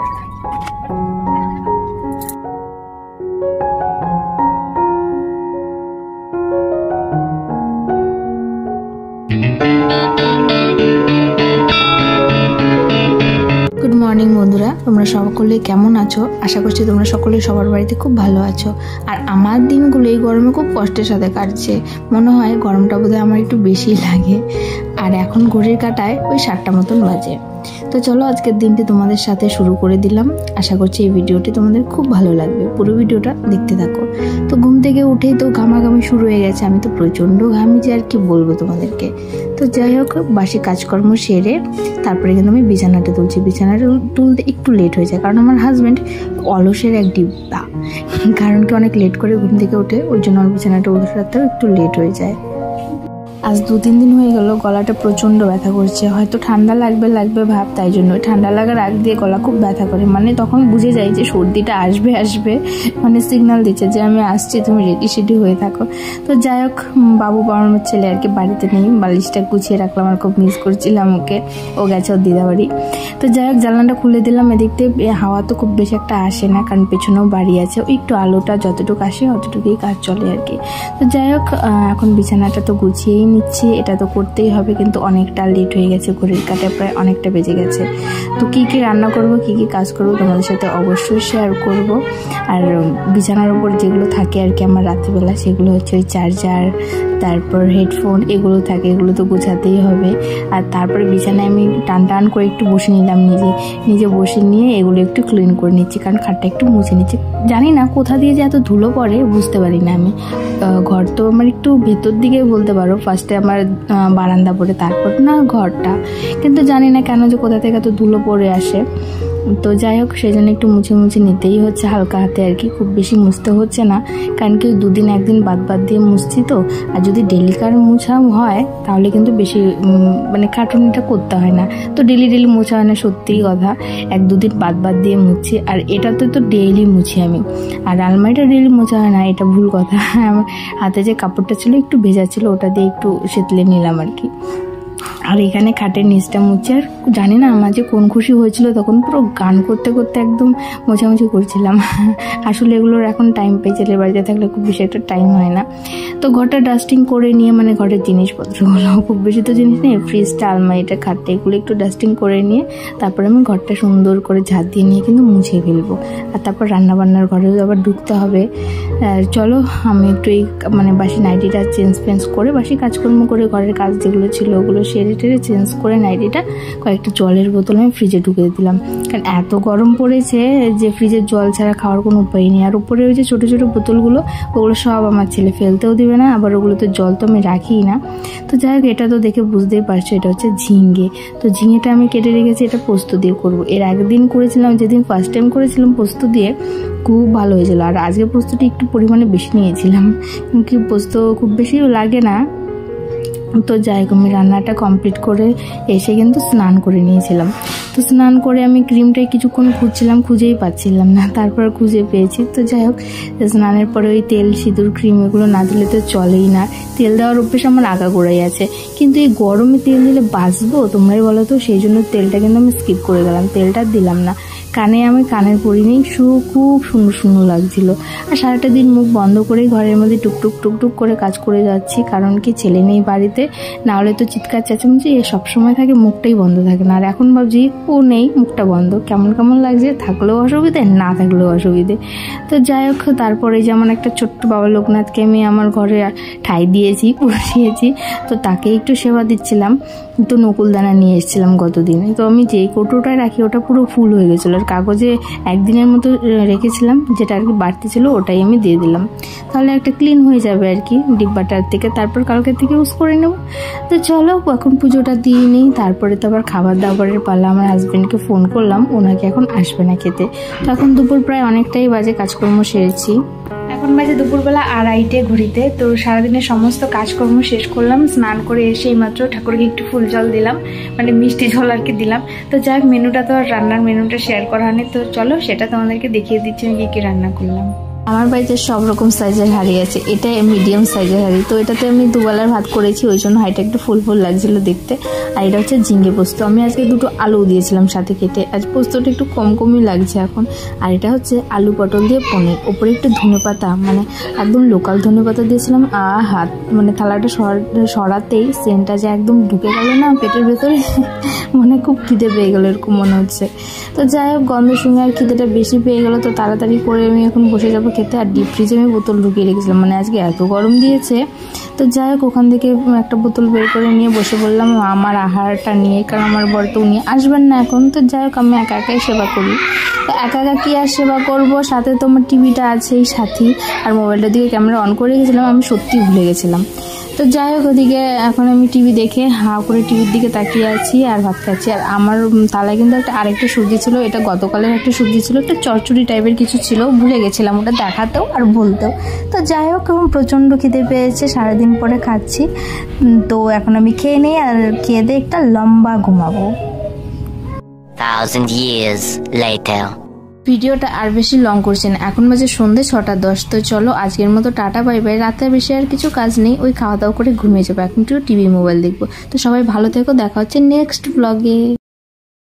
Good morning বন্ধুরা, তোমরা সকলে কেমন আছো? আশা করছি তোমরা সকলে সবার বাড়িতে খুব ভালো আছো। আর আমার দিনগুলো এই গরমে খুব কষ্টের সাথে কাটছে। মনে হয় গরমটা বোধহয় আমার একটু বেশি লাগে। আর এখন ঘড়ির কাঁটায় ওই 7টা মতন বাজে। তো চলো আজকের দিনটি তোমাদের সাথে শুরু করে দিলাম। আশা করছি এই ভিডিওটি তোমাদের খুব ভালো লাগবে, পুরো ভিডিওটা দেখতে থাকো। তো ঘুম থেকে উঠেই তো ঘামাঘামি শুরু হয়ে গেছে, আমি তো প্রচণ্ড ঘামিছি, আর কি বলবো তোমাদেরকে। তো যাই হোক, বাসি কাজকর্ম সেরে তারপরে কিন্তু আমি বিছানাটা তুলছি। বিছানাটা তুলতে একটু লেট হয়ে যায়, কারণ আমার হাজব্যান্ড অলসের এক ডিব্বা, কারণ কি অনেক লেট করে ঘুম থেকে ওঠে, ওই জন্য আমার বিছানাটা উঠাতেও একটু লেট হয়ে যায়। আজ 2-3 দিন হয়ে গেল গলাটা প্রচণ্ড ব্যথা করছে। হয়তো ঠান্ডা লাগবে ভাব, তাই জন্য ঠান্ডা লাগার আগ দিয়ে গলা খুব ব্যথা করে, মানে তখন বুঝে যাই যে সর্দিটা আসবে, মানে সিগন্যাল দিচ্ছে যে আমি আসছি, তুমি রেডি হয়ে থাকো। তো যাই হোক, বাবু আমার ছেলে আর কি বাড়িতে নেই, বালিশটা গুছিয়ে রাখলাম, আর খুব মিস করছিলাম ওকে। ও গেছে ওর দিদা বাড়ি। তো যাই হোক, জানলাটা খুলে দিলাম। এদিক থেকে হাওয়া তো খুব বেশি একটা আসে না, কারণ পেছনেও বাড়ি আছে, ওই একটু আলোটা যতটুকু আসে অতটুকুই কাজ চলে আর কি। তো যাই হোক, এখন বিছানাটা তো গুছিয়েই নিচ্ছি, এটা তো করতেই হবে, কিন্তু অনেকটা লেট হয়ে গেছে, ঘড়ির কাঁটায় প্রায় অনেকটা বেজে গেছে। তো কি রান্না করব, কি কাজ করবো তোমাদের সাথে অবশ্যই শেয়ার করব। আর বিছানার উপর যেগুলো থাকে আর কি আমার রাত্রিবেলা, সেগুলো হচ্ছে ওই চার্জার, তারপর হেডফোন, এগুলো থাকে, এগুলো তো গোছাতেই হবে। আর তারপরে বিছানায় আমি টান করে একটু বসে নিলাম, নিজে বসে নিয়ে এগুলো একটু ক্লিন করে নিচ্ছি, কারণ খাটটা একটু মুছে নিচ্ছি। জানি না কোথা দিয়ে যে এত ধুলো পড়ে, বুঝতে পারি না আমি। ঘর তো আমার একটু ভেতর দিকে বলতে পারো, ফার্স্টে আমার বারান্দা পড়ে, তারপর না ঘরটা, কিন্তু জানি না কেন যে কোথা থেকে এত ধুলো পড়ে আসে। তো যাই হোক, সেই জন্য একটু মুছে নিতেই হচ্ছে হালকা হাতে আর কি, খুব বেশি মুছতে হচ্ছে না, কারণ কি 2 দিন 1 দিন বাদ দিয়ে মুছছি তো। আর যদি ডেলিকার মোছা হয় তাহলে কিন্তু বেশি মানে খাটুনিটা করতে হয় না। তো ডেলি মোছা হয় না, সত্যিই কথা, 1-2 দিন বাদ দিয়ে মুছছি। আর এটা তো ডেইলি মুছি আমি। আর আলমারিটা ডেইলি মোছা হয় না, এটা ভুল কথা। আমার হাতে যে কাপড়টা ছিল একটু ভেজা ছিল, ওটা দিয়ে একটু সেতলে নিলাম আর কি। আর এখানে খাটের নিচটা মুছে, আর জানি না আমার যে কোন খুশি হয়েছিল, তখন পুরো গান করতে একদম মোছামুছি করছিলাম। আসলে এগুলোর এখন টাইম পাই, ছেলের বাড়িতে থাকলে খুব বেশি একটা টাইম হয় না। তো ঘরটা ডাস্টিং করে নিয়ে, মানে ঘরের জিনিসপত্রগুলো, খুব বেশি তো জিনিস নেই, ফ্রিজটা, আলমারিটা, খাটটা, এগুলো একটু ডাস্টিং করে নিয়ে তারপরে আমি ঘরটা সুন্দর করে ঝাঁট দিয়ে নিয়ে কিন্তু মুছে ফেলবো। আর তারপর রান্নাবান্নার ঘরেও আবার ঢুকতে হবে। চলো আমি একটু এই মানে বাসি নাইটিটা চেঞ্জ করে, বাসি কাজকর্ম করে, ঘরের কাজ যেগুলো ছিল ওগুলো সেরে চেঞ্জ করে নাইটিটা কয়েকটা জলের বোতল আমি ফ্রিজে ঢুকে দিলাম, কারণ এত গরম পড়েছে যে ফ্রিজের জল ছাড়া খাওয়ার কোনো উপায় নেই। আর উপরে ওই যে ছোটো বোতলগুলো, ওগুলো সব আমার ছেলে ফেলতেও দিবে না, আবার ওগুলোতে জল তো আমি রাখিই না। তো যাই হোক, এটা তো দেখে বুঝতেই পারছো, এটা হচ্ছে ঝিঙে। তো ঝিঙেটা আমি কেটে রেখেছি, এটা পোস্ত দিয়ে করবো। এর আগের দিন করেছিলাম, যেদিন ফার্স্ট টাইম করেছিলাম পোস্ত দিয়ে, খুব ভালো হয়েছিল। আর আজকে পোস্তটা একটু পরিমাণে বেশি নিয়েছিলাম, কি পোস্ত খুব বেশি লাগে না। তো যাই হোক, আমি রান্নাটা কমপ্লিট করে এসে কিন্তু স্নান করে নিয়েছিলাম। তো স্নান করে আমি ক্রিমটাই কিছুক্ষণ খুঁজছিলাম, খুঁজেই পাচ্ছিলাম না, তারপর খুঁজে পেয়েছি। তো যাই হোক, স্নানের পরে ওই তেল, সিঁদুর, ক্রিম এগুলো না দিলে তো চলেই না। তেল দেওয়ার অভ্যেস আমার আগাগোড়াই আছে, কিন্তু এই গরমে তেল দিলে বাঁচবো তোমরাই বলো তো, সেই জন্য তেলটা কিন্তু আমি স্কিপ করে গেলাম, তেলটা দিলাম না। আমি কানের পরিনি, খুব সুন্দর লাগছিল। আর সারাটা দিন মুখ বন্ধ করেই ঘরের মধ্যে টুকটুক করে কাজ করে যাচ্ছি, কারণ কি ছেলে নেই বাড়িতে, না হলে তো চিৎকার চেঁচামেচি সবসময় থাকে, মুখটাই বন্ধ থাকে না। আর এখন ভাবছি ও নেই, মুখটা বন্ধ, কেমন লাগছে, থাকলেও অসুবিধে, না থাকলেও অসুবিধে। তো যাই হোক, তারপরে যেমন একটা ছোট্ট বাবা লোকনাথকে আমি আমার ঘরে ঠাই দিয়েছি, বসিয়েছি, তো তাকে একটু সেবা দিচ্ছিলাম। তো নকুলদানা নিয়ে এসেছিলাম গতদিনে, তো আমি যেই কৌটোটায় রাখি ওটা পুরো ফুল হয়ে গেছিলো, আর কাগজে 1 দিনের মতো রেখেছিলাম, যেটা আর কি বাড়তি ছিল ওটাই আমি দিয়ে দিলাম, তাহলে একটা ক্লিন হয়ে যাবে আর কি ডিব্বাটার থেকে, তারপর কালকে থেকে ইউজ করে নেব। তো চলো এখন পুজোটা দিয়ে নিই, তারপরে তো আবার খাবার দাবারের পালা। আমার হাজব্যান্ডকে ফোন করলাম, ওনাকে এখন আসবে না খেতে। তো এখন দুপুর প্রায় অনেকটাই বাজে, কাজকর্ম সেরেছি, এখন বাজে দুপুরবেলা 2:30 ঘড়িতে। তো সারাদিনের সমস্ত কাজকর্ম শেষ করলাম, স্নান করে এসে এইমাত্র ঠাকুরকে একটু ফুল জল দিলাম, মানে মিষ্টি জল আর কি দিলাম। তো যাই হোক, মেনুটা তো আর রান্নার মেনুটা শেয়ার করা হয়নি, তো চলো সেটা তোমাদেরকে দেখিয়ে দিচ্ছি আমি কি রান্না করলাম। আমার বাড়িতে সব রকম সাইজের হাঁড়ি আছে, এটা মিডিয়াম সাইজের হাঁড়ি। তো এটাতে আমি দুবেলার ভাত করেছি, ওই জন্য হাঁড়িটা একটু ফুল ফুল লাগছিল দেখতে। আর এটা হচ্ছে ঝিঙে পোস্ত, আমি আজকে 2টো আলু দিয়েছিলাম সাথে কেটে, আজ পোস্তটা একটু কম কমই লাগছে এখন। আর এটা হচ্ছে আলু পটল দিয়ে পনির, ওপরে একটু ধনেপাতা, মানে একদম লোকাল ধনেপাতা দিয়েছিলাম। আর হাত মানে থালাটা সরাতেই সেন্টটা যে একদম ঢুকে গেল না পেটের ভেতরে, মানে খুব খিদে পেয়ে গেলো এরকম মনে হচ্ছে। তো যাই হোক, গন্ধ শুনে আর খিদেটা বেশি পেয়ে গেলো, তো তাড়াতাড়ি করে আমি এখন বসে যাবো খেতে। আর ডিপ ফ্রিজে আমি বোতল ঢুকিয়ে রেখেছিলাম, মানে আজকে এত গরম দিয়েছে। তো যাই হোক, ওখান থেকে একটা বোতল বের করে নিয়ে বসে বললাম আমার আহারটা নিয়ে, কারণ আমার বর তো উনি আসবেন না এখন। তো যাই হোক, আমি একা একাই সেবা করি। তো একা একা কি আর সেবা করবো, সাথে তো আমার টিভিটা আছেই সাথী, আর মোবাইলটার দিকে ক্যামেরা অন করে রেখেছিলাম, আমি সত্যি ভুলে গেছিলাম। তো যাই হোক, ওদিকে এখন আমি টিভি দেখে হাঁ করে টিভির দিকে তাকিয়ে আছি আর ভাত খাচ্ছি। আর আমার থালায় কিন্তু আরেকটা সবজি ছিল, এটা গতকালের একটা সবজি ছিল, একটা চচ্চড়ি টাইপের কিছু ছিল, ভুলে গেছিলাম ওটা দেখাতেও আর বলতেও। তো যাই হোক, এখন প্রচণ্ড খিদে পেয়েছে, সারাদিন পরে খাচ্ছি। তো এখন আমি খেয়ে নিই, আর খেয়ে দিয়ে একটা লম্বা ঘুমাবো। 1000 years later. ভিডিওটা আর বেশি লং করছে না, এখন বাজে সন্ধ্যে 6:10। তো চলো আজকের মতো টাটা বাই বাই। রাতে বেশি আর কিছু কাজ নেই, ওই খাওয়া দাওয়া করে ঘুমিয়ে যাবো, এখন একটু টিভি মোবাইল দেখবো। তো সবাই ভালো থেকো, দেখা হচ্ছে নেক্সট ব্লগে।